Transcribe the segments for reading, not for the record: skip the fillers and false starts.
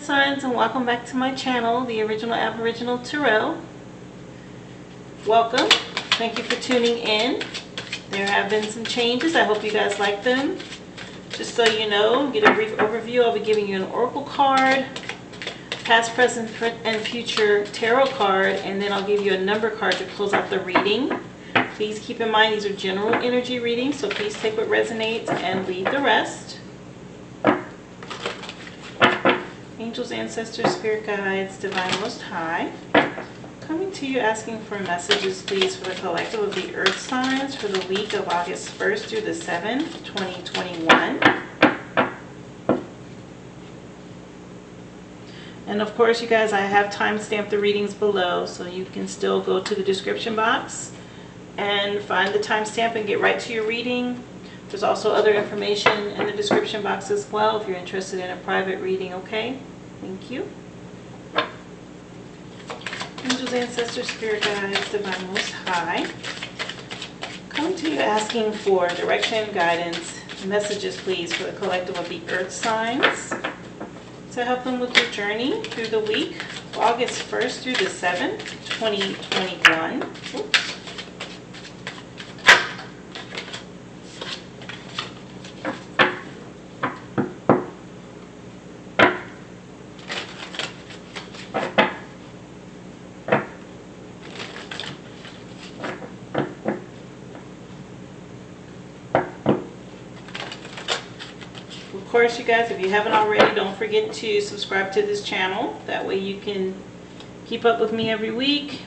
Earth signs, and welcome back to my channel, the original Aboriginal Tarot. Welcome. Thank you for tuning in. There have been some changes. I hope you guys like them. Just so you know, get a brief overview. I'll be giving you an oracle card, past, present, and future tarot card, and then I'll give you a number card to close out the reading. Please keep in mind these are general energy readings, so please take what resonates and leave the rest. Angels, ancestors, spirit guides, divine most high, coming to you asking for messages, please, for the collective of the earth signs for the week of August 1st through the 7th, 2021. And of course, you guys, I have time-stamped the readings below, so you can still go to the description box and find the timestamp and get right to your reading. There's also other information in the description box as well if you're interested in a private reading, okay? Thank you. Angels, ancestors, spirit guides, divine most high, coming to you asking for direction, guidance, messages, please, for the collective of the earth signs to help them with their journey through the week, August 1st through the 7th, 2021. Oops. Of course, you guys, if you haven't already, don't forget to subscribe to this channel. That way you can keep up with me every week.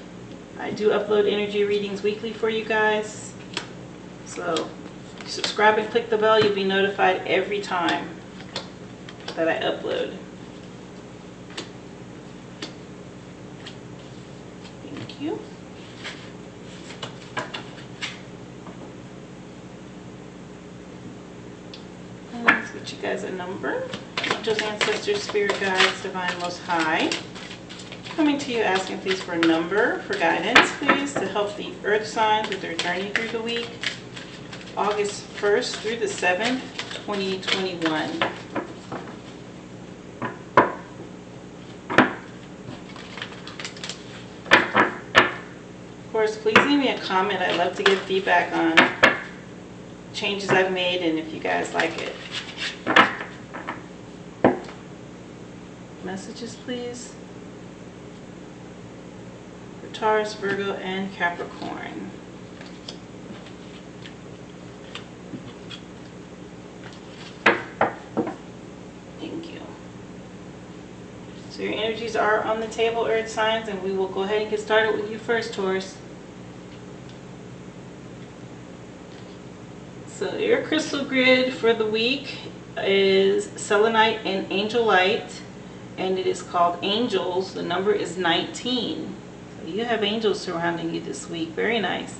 I do upload energy readings weekly for you guys. So subscribe and click the bell. You'll be notified every time that I upload. Thank you. Let's get you guys a number. Angels, ancestors, spirit guides, divine most high, coming to you asking please for a number for guidance, please, to help the earth signs with their journey through the week, August 1st through the 7th, 2021. Of course, please leave me a comment. I love to get feedback on changes I've made and if you guys like it. Messages, please, for Taurus, Virgo, and Capricorn. Thank you. So your energies are on the table, earth signs, and we will go ahead and get started with you first, Taurus. So your crystal grid for the week is selenite and angel light, and it is called Angels. The number is 19. So you have angels surrounding you this week. Very nice.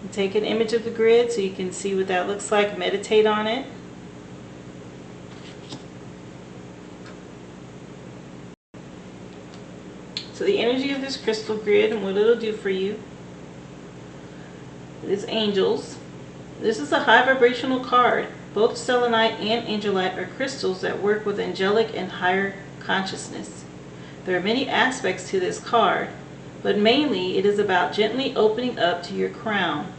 And take an image of the grid so you can see what that looks like. Meditate on it. So the energy of this crystal grid and what it'll do for you is angels. This is a high vibrational card. Both selenite and angelite are crystals that work with angelic and higher consciousness. There are many aspects to this card, but mainly it is about gently opening up to your crown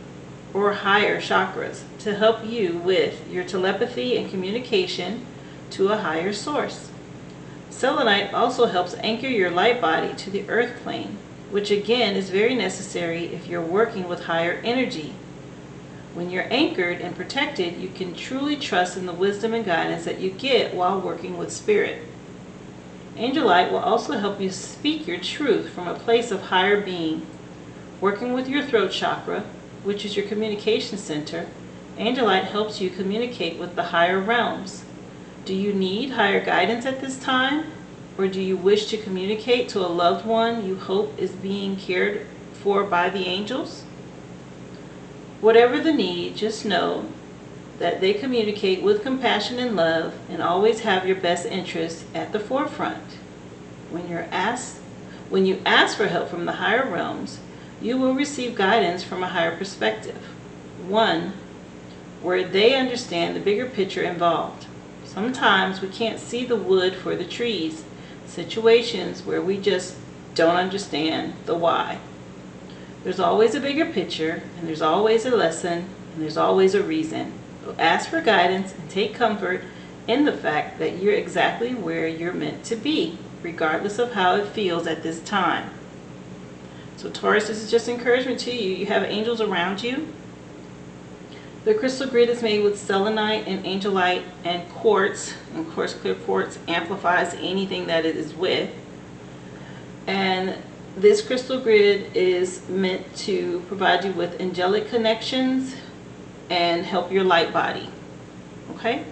or higher chakras to help you with your telepathy and communication to a higher source. Selenite also helps anchor your light body to the earth plane, which again is very necessary if you're working with higher energy. When you're anchored and protected, you can truly trust in the wisdom and guidance that you get while working with spirit. Angelite will also help you speak your truth from a place of higher being. Working with your throat chakra, which is your communication center, Angelite helps you communicate with the higher realms. Do you need higher guidance at this time? Or do you wish to communicate to a loved one you hope is being cared for by the angels? Whatever the need, just know that they communicate with compassion and love and always have your best interests at the forefront. When you ask for help from the higher realms, you will receive guidance from a higher perspective, one where they understand the bigger picture involved. Sometimes we can't see the wood for the trees. Situations where we just don't understand the why. There's always a bigger picture, and there's always a lesson, and there's always a reason. So ask for guidance and take comfort in the fact that you're exactly where you're meant to be, regardless of how it feels at this time. So Taurus, this is just encouragement to you. You have angels around you. The crystal grid is made with selenite and angelite and quartz. And of course, clear quartz amplifies anything that it is with. And this crystal grid is meant to provide you with angelic connections and help your light body. Okay?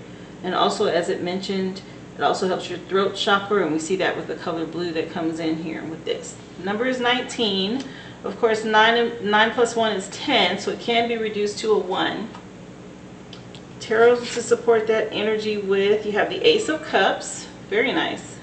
And also, as it mentioned, it also helps your throat chakra, and we see that with the color blue that comes in here with this. Number is 19. Of course, 9 plus 1 is 10, so it can be reduced to a 1. Tarot to support that energy with, you have the Ace of Cups. Very nice.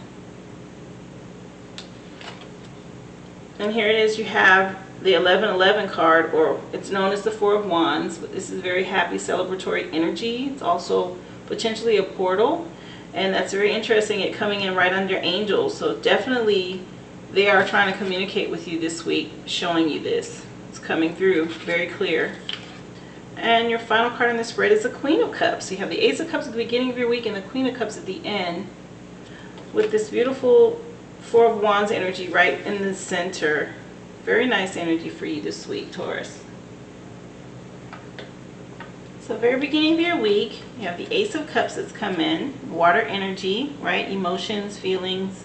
And here it is, you have the 1111 card, or it's known as the Four of Wands, but this is very happy celebratory energy. It's also potentially a portal, and that's very interesting, it coming in right under angels. So definitely they are trying to communicate with you this week, showing you this. It's coming through very clear. And your final card in the spread is the Queen of Cups. You have the Ace of Cups at the beginning of your week and the Queen of Cups at the end, with this beautiful Four of Wands energy right in the center. Very nice energy for you this week, Taurus. So very beginning of your week, you have the Ace of Cups that's come in. Water energy, right? Emotions, feelings.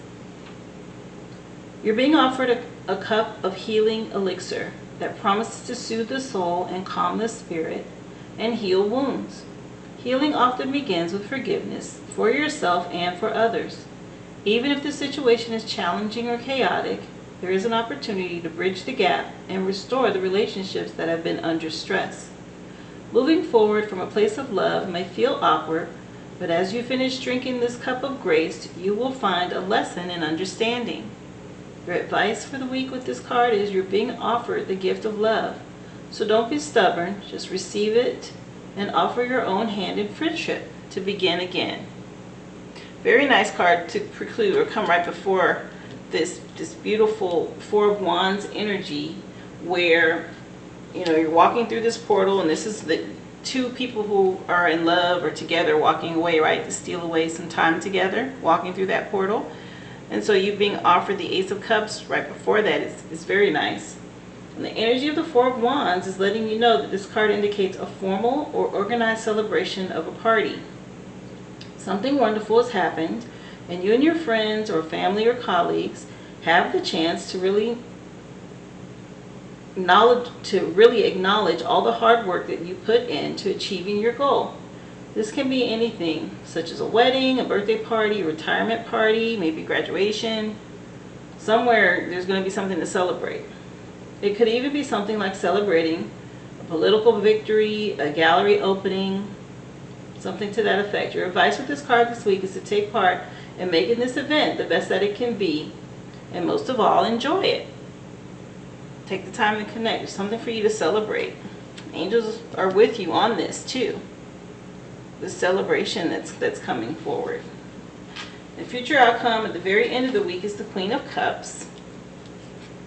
You're being offered a cup of healing elixir that promises to soothe the soul and calm the spirit and heal wounds. Healing often begins with forgiveness for yourself and for others. Even if the situation is challenging or chaotic, there is an opportunity to bridge the gap and restore the relationships that have been under stress. Moving forward from a place of love may feel awkward, but as you finish drinking this cup of grace, you will find a lesson in understanding. Your advice for the week with this card is you're being offered the gift of love. So don't be stubborn, just receive it and offer your own hand in friendship to begin again. Very nice card to preclude or come right before this beautiful Four of Wands energy, where you're walking through this portal, and this is the two people who are in love or together walking away, right, to steal away some time together, walking through that portal. And so you being offered the Ace of Cups right before that is very nice. And the energy of the Four of Wands is letting you know that this card indicates a formal or organized celebration of a party. Something wonderful has happened, and you and your friends or family or colleagues have the chance to really acknowledge all the hard work that you put into achieving your goal. This can be anything, such as a wedding, a birthday party, a retirement party, maybe graduation. Somewhere there's going to be something to celebrate. It could even be something like celebrating a political victory, a gallery opening, something to that effect. Your advice with this card this week is to take part in making this event the best that it can be, and most of all, enjoy it. Take the time to connect. There's something for you to celebrate. Angels are with you on this too. The celebration that's coming forward. The future outcome at the very end of the week is the Queen of Cups.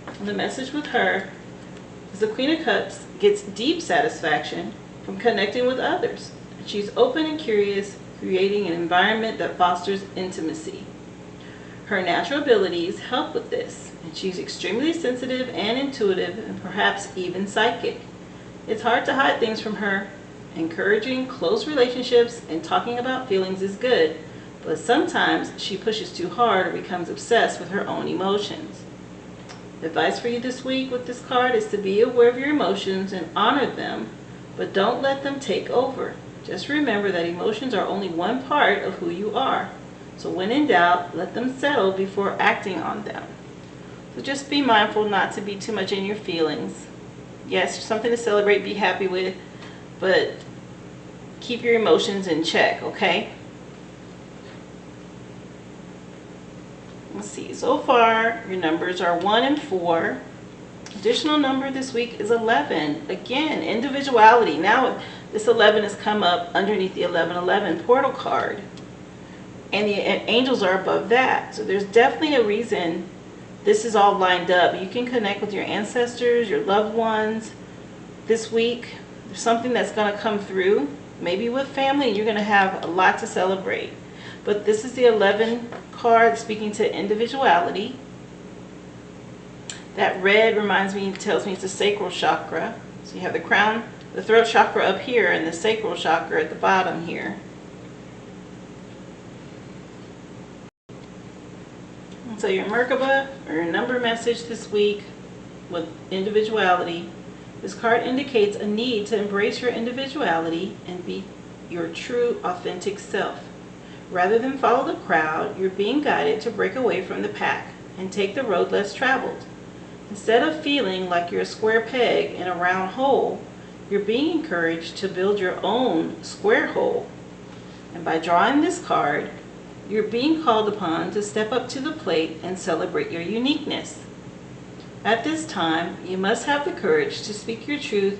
And the message with her is the Queen of Cups gets deep satisfaction from connecting with others. She's open and curious, creating an environment that fosters intimacy. Her natural abilities help with this, and she's extremely sensitive and intuitive, and perhaps even psychic. It's hard to hide things from her. Encouraging close relationships and talking about feelings is good, but sometimes she pushes too hard or becomes obsessed with her own emotions. The advice for you this week with this card is to be aware of your emotions and honor them, but don't let them take over. Just remember that emotions are only one part of who you are. So when in doubt, let them settle before acting on them. So just be mindful not to be too much in your feelings. Yes, something to celebrate, be happy with, but keep your emotions in check, okay? Let's see, so far your numbers are 1 and 4. Additional number this week is 11. Again, individuality. Now this 11 has come up underneath the 1111 portal card. and the angels are above that. So there's definitely a reason this is all lined up. You can connect with your ancestors, your loved ones this week. There's something that's going to come through, maybe with family, and you're going to have a lot to celebrate. But this is the 11 card speaking to individuality. That red tells me it's the sacral chakra. So you have the crown, the throat chakra up here, and the sacral chakra at the bottom here. So your Merkaba, or your number message this week with individuality, this card indicates a need to embrace your individuality and be your true, authentic self. Rather than follow the crowd, you're being guided to break away from the pack and take the road less traveled. Instead of feeling like you're a square peg in a round hole, you're being encouraged to build your own square hole. And by drawing this card, you're being called upon to step up to the plate and celebrate your uniqueness. At this time, you must have the courage to speak your truth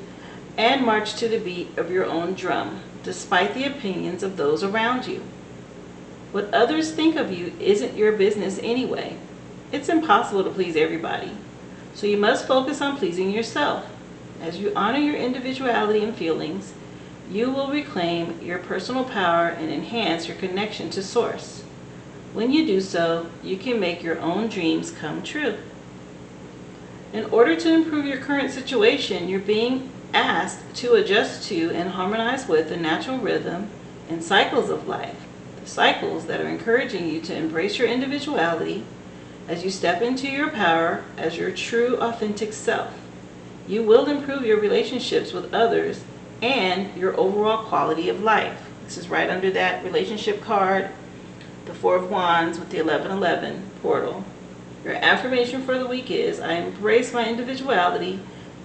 and march to the beat of your own drum, despite the opinions of those around you. What others think of you isn't your business anyway. It's impossible to please everybody. So you must focus on pleasing yourself. As you honor your individuality and feelings, you will reclaim your personal power and enhance your connection to Source. When you do so, you can make your own dreams come true. In order to improve your current situation, you're being asked to adjust to and harmonize with the natural rhythm and cycles of life. The cycles that are encouraging you to embrace your individuality as you step into your power as your true, authentic self. You will improve your relationships with others and your overall quality of life. This is right under that relationship card, the Four of Wands with the 1111 portal. Your affirmation for the week is, I embrace my individuality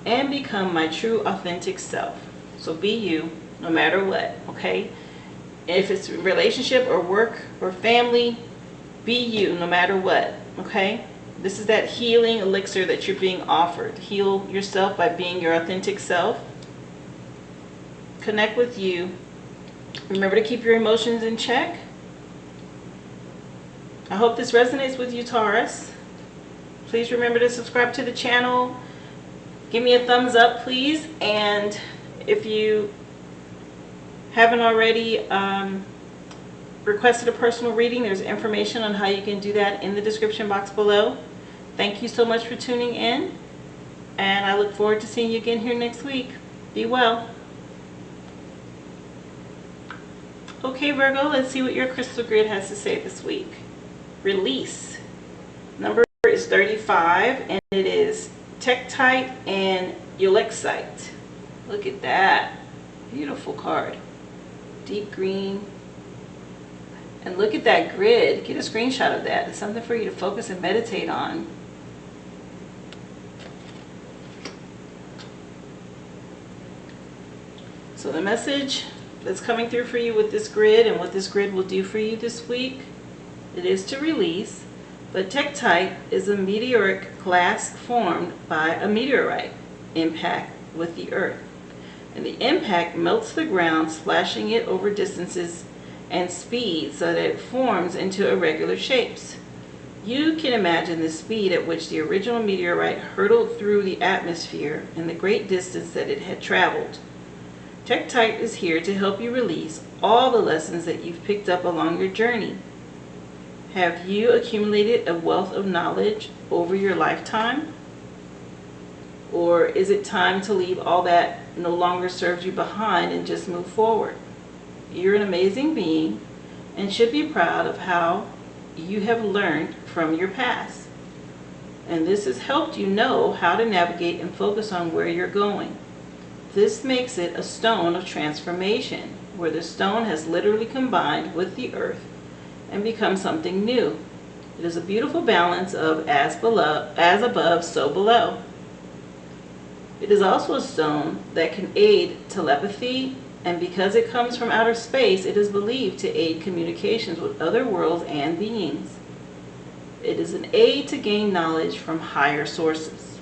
and become my true, authentic self. So be you, no matter what, okay? If it's a relationship or work or family, be you, no matter what, okay? This is that healing elixir that you're being offered. Heal yourself by being your authentic self. Connect with you. Remember to keep your emotions in check. I hope this resonates with you, Taurus. Please remember to subscribe to the channel. Give me a thumbs up, please. And if you haven't already requested a personal reading, there's information on how you can do that in the description box below. Thank you so much for tuning in, and I look forward to seeing you again here next week. Be well. Okay, Virgo, let's see what your crystal grid has to say this week. Release. Number is 35, and it is Tektite and Ulexite. Look at that. Beautiful card. Deep green. And look at that grid. Get a screenshot of that. It's something for you to focus and meditate on. So the message that's coming through for you with this grid and what this grid will do for you this week, it is to release. But Tektite is a meteoric glass formed by a meteorite impact with the earth. And the impact melts the ground, splashing it over distances and speed so that it forms into irregular shapes. You can imagine the speed at which the original meteorite hurtled through the atmosphere and the great distance that it had traveled. Tektite is here to help you release all the lessons that you've picked up along your journey. Have you accumulated a wealth of knowledge over your lifetime? Or is it time to leave all that no longer serves you behind and just move forward? You're an amazing being and should be proud of how you have learned from your past. And this has helped you know how to navigate and focus on where you're going. This makes it a stone of transformation, where the stone has literally combined with the earth and become something new. It is a beautiful balance of as above, so below. It is also a stone that can aid telepathy, and because it comes from outer space, it is believed to aid communications with other worlds and beings. It is an aid to gain knowledge from higher sources.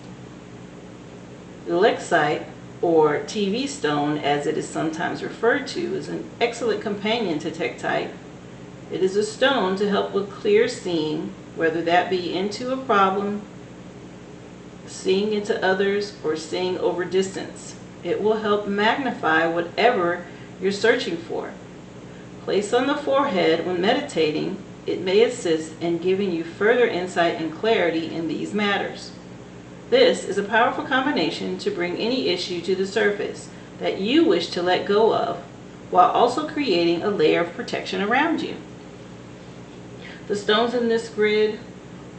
The Ulexite, or TV stone as it is sometimes referred to, is an excellent companion to Tektite. It is a stone to help with clear seeing, whether that be into a problem, seeing into others, or seeing over distance. It will help magnify whatever you're searching for. Placed on the forehead when meditating, it may assist in giving you further insight and clarity in these matters. This is a powerful combination to bring any issue to the surface that you wish to let go of, while also creating a layer of protection around you. The stones in this grid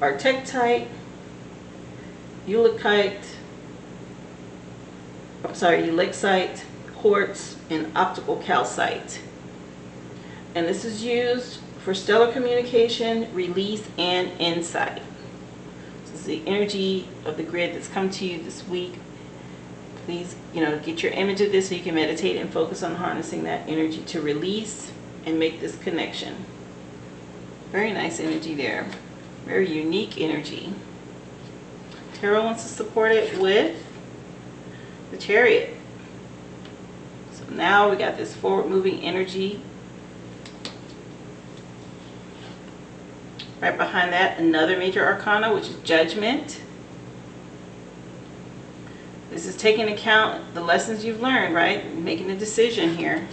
are tektite, ulexite, quartz, and optical calcite. And this is used for stellar communication, release, and insight. This is the energy of the grid that's come to you this week. Please, get your image of this so you can meditate and focus on harnessing that energy to release and make this connection. Very nice energy there. Very unique energy. Tarot wants to support it with the Chariot. So now we got this forward moving energy. Right behind that, another major arcana, which is Judgment. This is taking account the lessons you've learned, right? Making a decision here.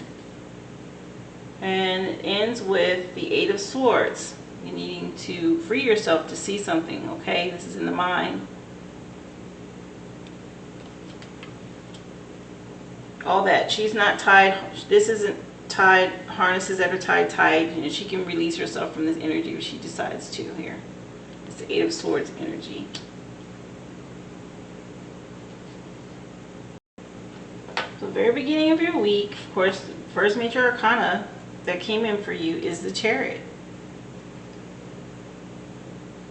And it ends with the Eight of Swords. You're needing to free yourself to see something, okay? This is in the mind. All that. She's not tied. This isn't tied. Harnesses that are tied tight. She can release herself from this energy if she decides to here. It's the Eight of Swords energy. So the very beginning of your week, of course, the first major arcana that came in for you is the Chariot.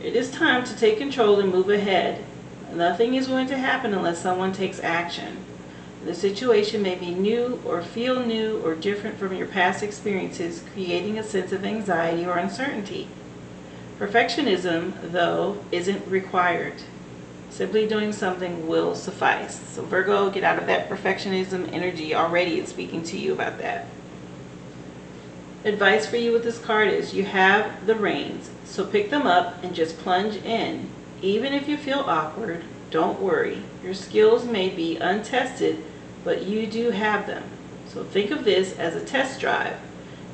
It is time to take control and move ahead. Nothing is going to happen unless someone takes action. The situation may be new or feel new or different from your past experiences, creating a sense of anxiety or uncertainty. Perfectionism, though, isn't required. Simply doing something will suffice. So Virgo, get out of that perfectionism energy already. It's speaking to you about that. Advice for you with this card is you have the reins, so pick them up and just plunge in. Even if you feel awkward, don't worry. Your skills may be untested, but you do have them. So think of this as a test drive.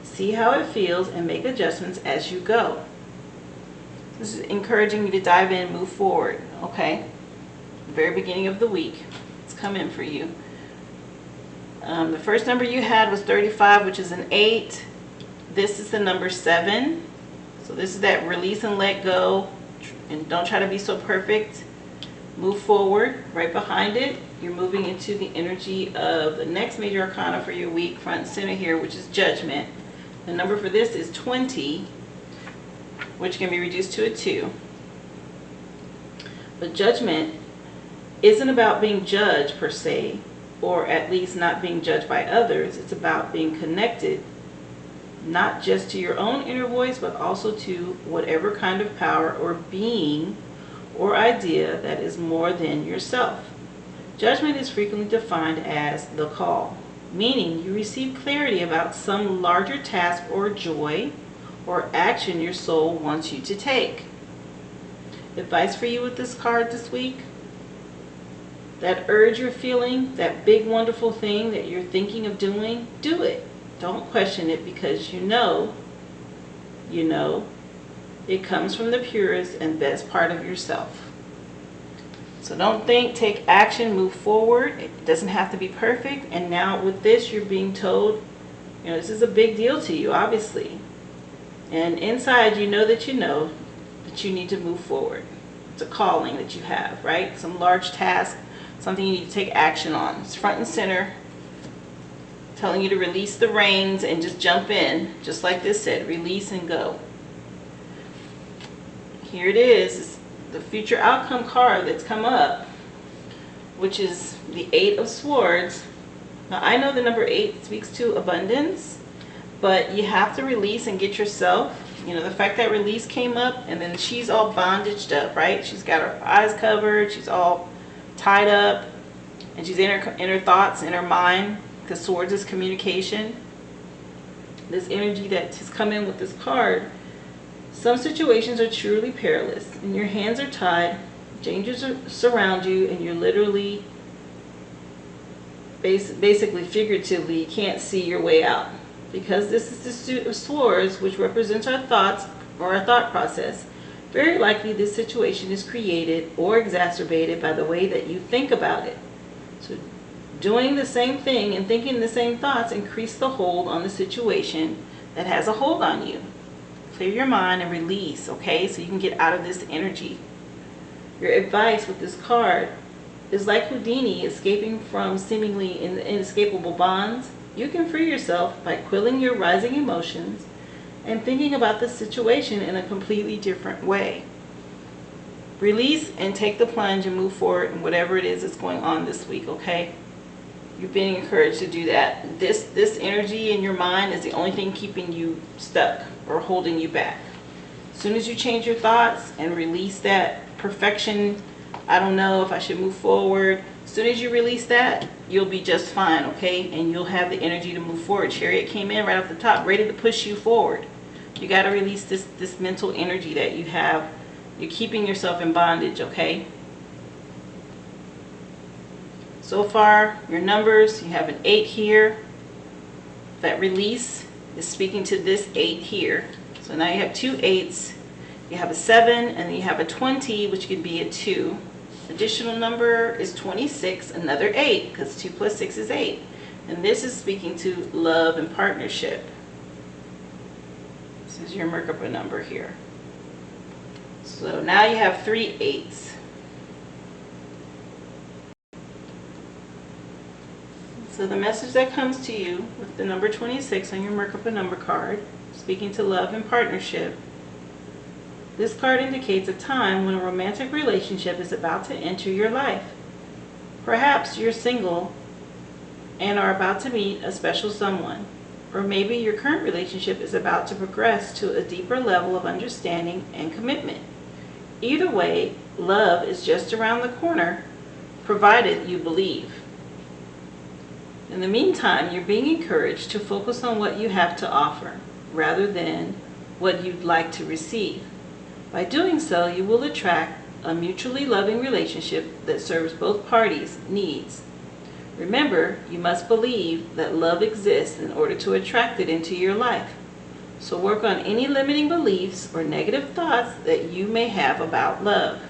See how it feels and make adjustments as you go. This is encouraging you to dive in and move forward, okay? The very beginning of the week. It's coming for you. The first number you had was 35, which is an 8. This is the number 7. So this is that release and let go. And don't try to be so perfect. Move forward. Right behind it, you're moving into the energy of the next major arcana for your week, front and center here, which is Judgment. The number for this is 20, which can be reduced to a 2. But Judgment isn't about being judged per se, or at least not being judged by others. It's about being connected, not just to your own inner voice, but also to whatever kind of power or being or idea that is more than yourself. Judgment is frequently defined as the call, meaning you receive clarity about some larger task or joy or action your soul wants you to take. Advice for you with this card this week: that urge you're feeling, that big wonderful thing that you're thinking of doing, do it. Don't question it, because you know it comes from the purest and best part of yourself. So don't think, take action, move forward. It doesn't have to be perfect. And now with this, you're being told, this is a big deal to you, obviously. And inside, you know that you need to move forward. It's a calling that you have, right? Some large task, something you need to take action on. It's front and center, telling you to release the reins and just jump in, just like this said, release and go. Here it is, the future outcome card that's come up, which is the 8 of Swords. Now I know the number 8 speaks to abundance, but you have to release and get yourself, the fact that release came up, and then she's all bondaged up, right? She's got her eyes covered, she's all tied up, and she's in her thoughts, in her mind, because swords is communication. this energy that has come in with this card, some situations are truly perilous and your hands are tied, dangers surround you, and you're literally, basically figuratively, can't see your way out. Because this is the Suit of Swords, which represents our thoughts or our thought process, very likely this situation is created or exacerbated by the way that you think about it. So doing the same thing and thinking the same thoughts increase the hold on the situation that has a hold on you. Clear your mind and release, okay? So you can get out of this energy. Your advice with this card is like Houdini escaping from seemingly inescapable bonds. You can free yourself by quelling your rising emotions and thinking about the situation in a completely different way. Release and take the plunge and move forward in whatever it is that's going on this week, okay? You're being encouraged to do that. This energy in your mind is the only thing keeping you stuck or holding you back. As soon as you change your thoughts and release that perfection, I don't know if I should move forward, as soon as you release that, you'll be just fine, okay? And you'll have the energy to move forward. Chariot came in right off the top, ready to push you forward. You got to release this mental energy that you have. You're keeping yourself in bondage, okay? So far, your numbers, you have an 8 here. That release is speaking to this 8 here. So now you have 2 8s. You have a 7, and then you have a 20, which could be a 2. Additional number is 26, another 8, because 2 plus 6 is 8. And this is speaking to love and partnership. This is your Merkaba number here. So now you have 3 8s. So the message that comes to you with the number 26 on your Merkaba number card, speaking to love and partnership, this card indicates a time when a romantic relationship is about to enter your life. Perhaps you're single and are about to meet a special someone. Or maybe your current relationship is about to progress to a deeper level of understanding and commitment. Either way, love is just around the corner, provided you believe. In the meantime, you're being encouraged to focus on what you have to offer, rather than what you'd like to receive. By doing so, you will attract a mutually loving relationship that serves both parties' needs. Remember, you must believe that love exists in order to attract it into your life. So work on any limiting beliefs or negative thoughts that you may have about love.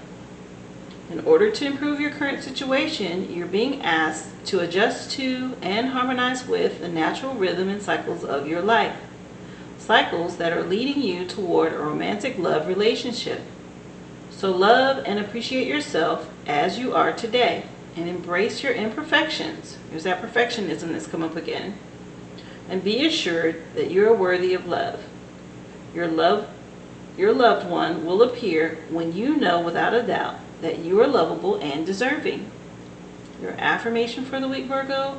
In order to improve your current situation, you're being asked to adjust to and harmonize with the natural rhythm and cycles of your life. Cycles that are leading you toward a romantic love relationship. So love and appreciate yourself as you are today and embrace your imperfections. There's that perfectionism that's come up again. And be assured that you are worthy of love. Your loved one will appear when you know without a doubt that you are lovable and deserving. Your affirmation for the week, Virgo: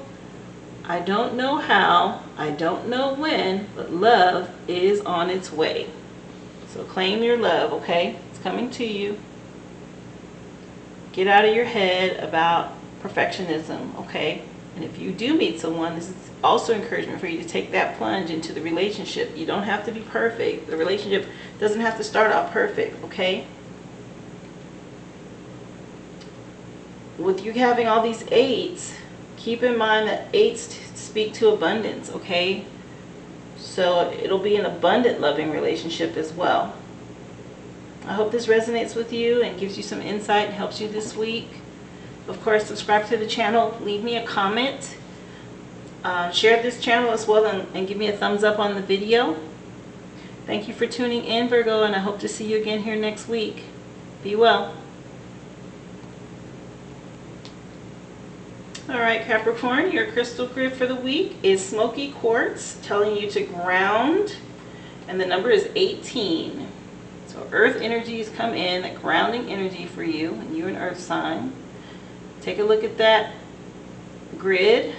I don't know how, I don't know when, but love is on its way. So claim your love, okay? It's coming to you. Get out of your head about perfectionism, okay? And if you do meet someone, this is also encouragement for you to take that plunge into the relationship. You don't have to be perfect. The relationship doesn't have to start out perfect, okay? With you having all these 8s, keep in mind that 8s speak to abundance, okay? So it'll be an abundant loving relationship as well. I hope this resonates with you and gives you some insight and helps you this week. Of course, subscribe to the channel, leave me a comment, share this channel as well, and give me a thumbs up on the video. Thank you for tuning in, Virgo, and I hope to see you again here next week. Be well. Alright, Capricorn, your crystal grid for the week is smoky quartz, telling you to ground, and the number is 18. So earth energies come in, that grounding energy for you, and you're an earth sign. Take a look at that grid,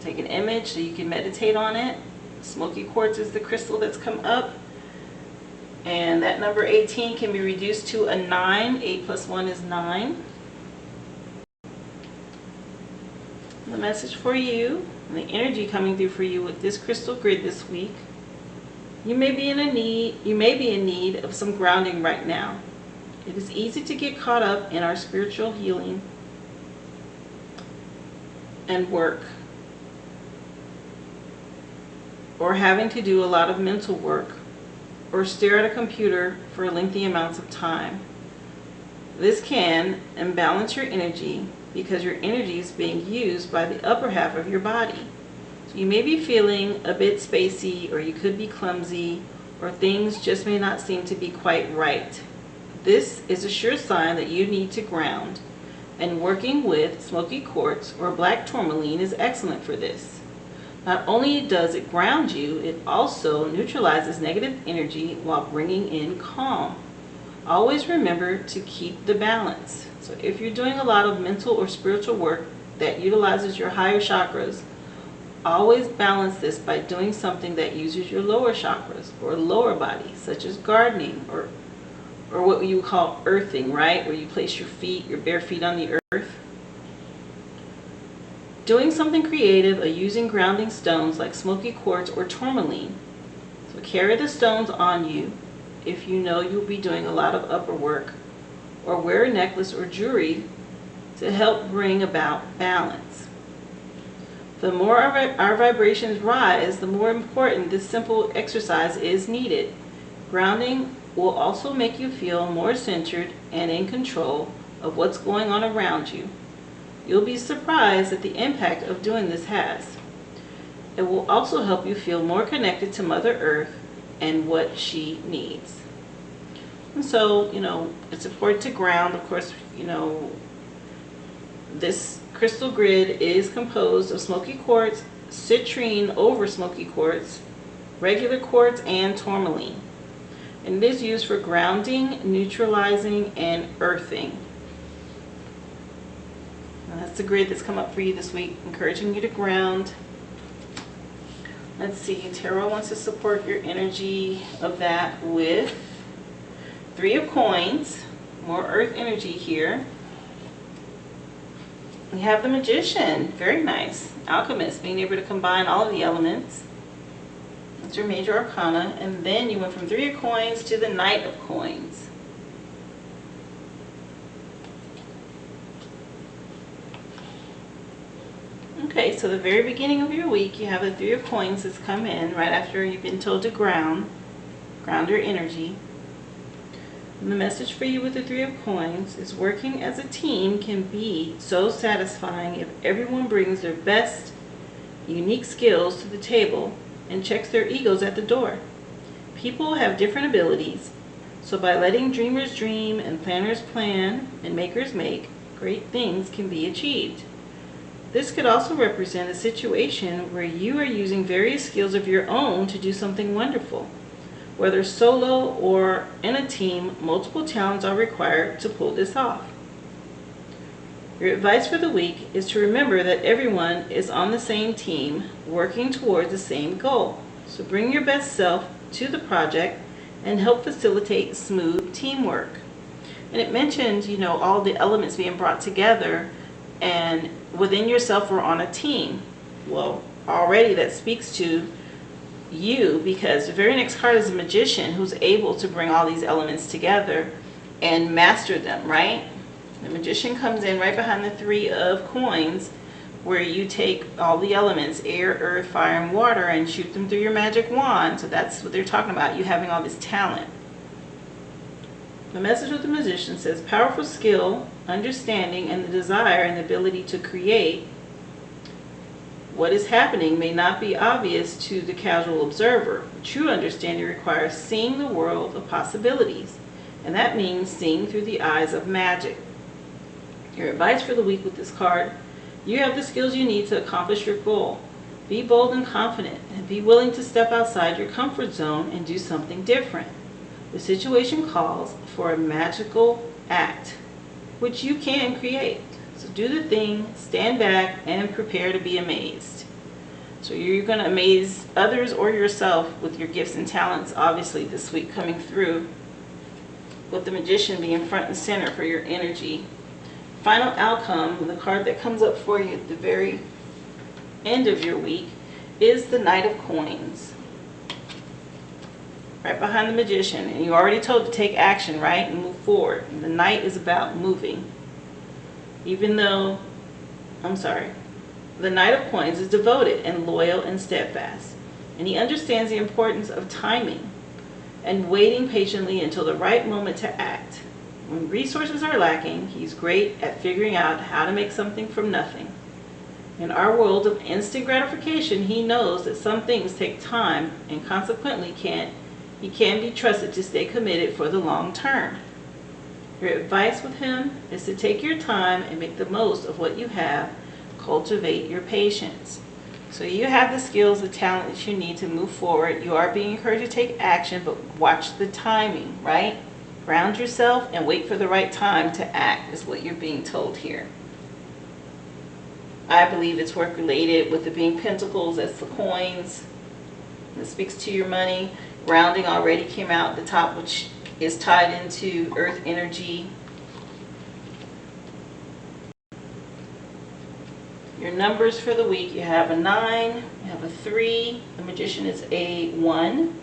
take an image so you can meditate on it. Smoky quartz is the crystal that's come up, and that number 18 can be reduced to a 9. 8 plus 1 is 9. The message for you, and the energy coming through for you with this crystal grid this week, You may be in need of some grounding right now. It is easy to get caught up in our spiritual healing and work, or having to do a lot of mental work, or stare at a computer for lengthy amounts of time. This can imbalance your energy because your energy is being used by the upper half of your body. So you may be feeling a bit spacey, or you could be clumsy, or things just may not seem to be quite right. This is a sure sign that you need to ground, and working with smoky quartz or black tourmaline is excellent for this. Not only does it ground you, it also neutralizes negative energy while bringing in calm. Always remember to keep the balance. So if you're doing a lot of mental or spiritual work that utilizes your higher chakras, always balance this by doing something that uses your lower chakras or lower body, such as gardening or what you call earthing, right? Where you place your bare feet on the earth. Doing something creative or using grounding stones like smoky quartz or tourmaline. So carry the stones on you if you know you'll be doing a lot of upper work, or wear a necklace or jewelry to help bring about balance. The more our vibrations rise, the more important this simple exercise is needed. Grounding will also make you feel more centered and in control of what's going on around you. You'll be surprised at the impact of doing this has. It will also help you feel more connected to Mother Earth and what she needs. And so, it's important to ground. Of course, this crystal grid is composed of smoky quartz, citrine over smoky quartz, regular quartz, and tourmaline. And it is used for grounding, neutralizing, and earthing. That's the grid that's come up for you this week, encouraging you to ground. Let's see, Tarot wants to support your energy of that with 3 of Coins, more earth energy here. We have the Magician, very nice. Alchemist, being able to combine all of the elements. That's your major arcana. And then you went from 3 of Coins to the Knight of Coins. Okay, so the very beginning of your week, you have the 3 of Coins that's come in right after you've been told to ground your energy. And the message for you with the 3 of Coins is working as a team can be so satisfying if everyone brings their best, unique skills to the table and checks their egos at the door. People have different abilities, so by letting dreamers dream and planners plan and makers make, great things can be achieved. This could also represent a situation where you are using various skills of your own to do something wonderful. Whether solo or in a team, multiple talents are required to pull this off. Your advice for the week is to remember that everyone is on the same team, working towards the same goal. So bring your best self to the project and help facilitate smooth teamwork. And it mentioned, all the elements being brought together, and within yourself we're on a team. Well, already that speaks to you, because the very next card is a Magician who's able to bring all these elements together and master them, right? The Magician comes in right behind the 3 of Coins, where you take all the elements, air, earth, fire, and water, and shoot them through your magic wand. So that's what they're talking about, you having all this talent. The message of the Magician says, powerful skill, understanding, and the desire and the ability to create. What is happening may not be obvious to the casual observer. True understanding requires seeing the world of possibilities, and that means seeing through the eyes of magic. Your advice for the week with this card: you have the skills you need to accomplish your goal. Be bold and confident, and be willing to step outside your comfort zone and do something different. The situation calls for a magical act, which you can create. So do the thing, stand back, and prepare to be amazed. So you're going to amaze others or yourself with your gifts and talents, obviously, this week coming through, with the Magician being front and center for your energy. Final outcome, the card that comes up for you at the very end of your week, is the Knight of Coins. right behind the Magician. And you're already told to take action, right, and move forward. And the Knight is about moving. Even though, the Knight of Coins is devoted and loyal and steadfast. And he understands the importance of timing and waiting patiently until the right moment to act. When resources are lacking, he's great at figuring out how to make something from nothing. In our world of instant gratification, he knows that some things take time and consequently he can be trusted to stay committed for the long term. Your advice with him is to take your time and make the most of what you have. Cultivate your patience. So you have the skills, the talent that you need to move forward. You are being encouraged to take action, but watch the timing, right? Ground yourself and wait for the right time to act is what you're being told here. I believe it's work related with it being pentacles. That's the coins. It speaks to your money. Grounding already came out at the top, which is tied into earth energy. Your numbers for the week, you have a 9, you have a 3, the Magician is a 1.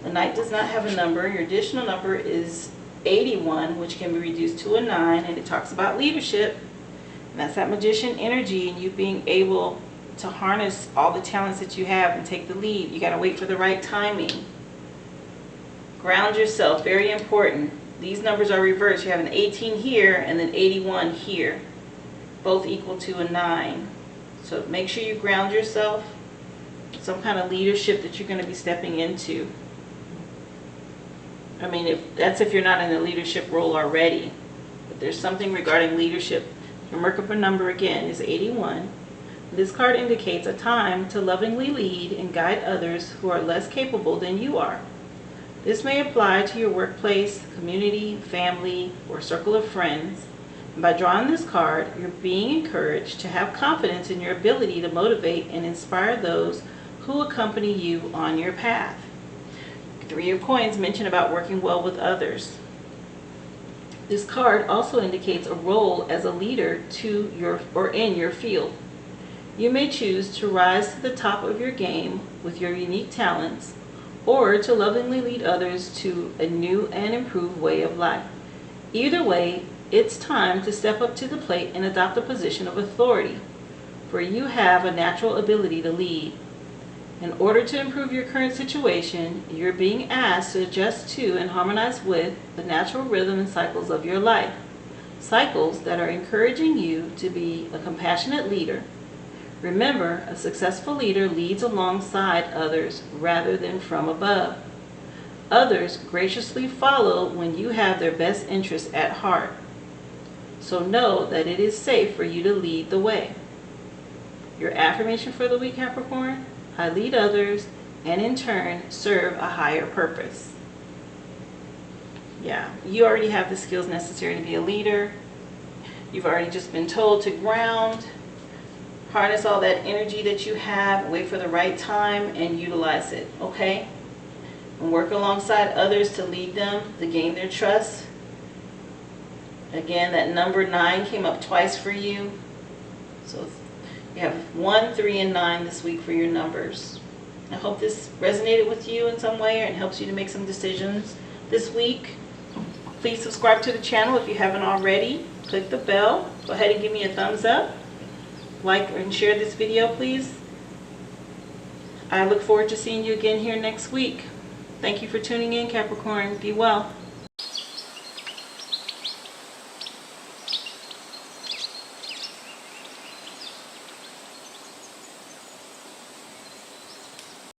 The Knight does not have a number. Your additional number is 81, which can be reduced to a 9, and it talks about leadership. And that's that Magician energy and you being able to harness all the talents that you have and take the lead. You got to wait for the right timing. Ground yourself, very important. These numbers are reversed. You have an 18 here and then 81 here, both equal to a 9. So make sure you ground yourself. Some kind of leadership that you're going to be stepping into. I mean, if you're not in a leadership role already. But there's something regarding leadership. Your Merkaba number again is 81. This card indicates a time to lovingly lead and guide others who are less capable than you are. This may apply to your workplace, community, family, or circle of friends. And by drawing this card, you're being encouraged to have confidence in your ability to motivate and inspire those who accompany you on your path. 3 of Coins mention about working well with others. This card also indicates a role as a leader in your field. You may choose to rise to the top of your game with your unique talents, or to lovingly lead others to a new and improved way of life. Either way, it's time to step up to the plate and adopt a position of authority, for you have a natural ability to lead. In order to improve your current situation, you're being asked to adjust to and harmonize with the natural rhythm and cycles of your life. Cycles that are encouraging you to be a compassionate leader. Remember, a successful leader leads alongside others rather than from above. Others graciously follow when you have their best interests at heart. So know that it is safe for you to lead the way. Your affirmation for the week, Capricorn: I lead others and in turn serve a higher purpose. Yeah, you already have the skills necessary to be a leader. You've already just been told to ground, harness all that energy that you have, wait for the right time and utilize it, okay? And work alongside others to lead them, to gain their trust. Again, that number 9 came up twice for you. So you have 1, 3, and 9 this week for your numbers. I hope this resonated with you in some way and helps you to make some decisions this week. Please subscribe to the channel if you haven't already. Click the bell. Go ahead and give me a thumbs up. Like and share this video, please. I look forward to seeing you again here next week. Thank you for tuning in, Capricorn. Be well.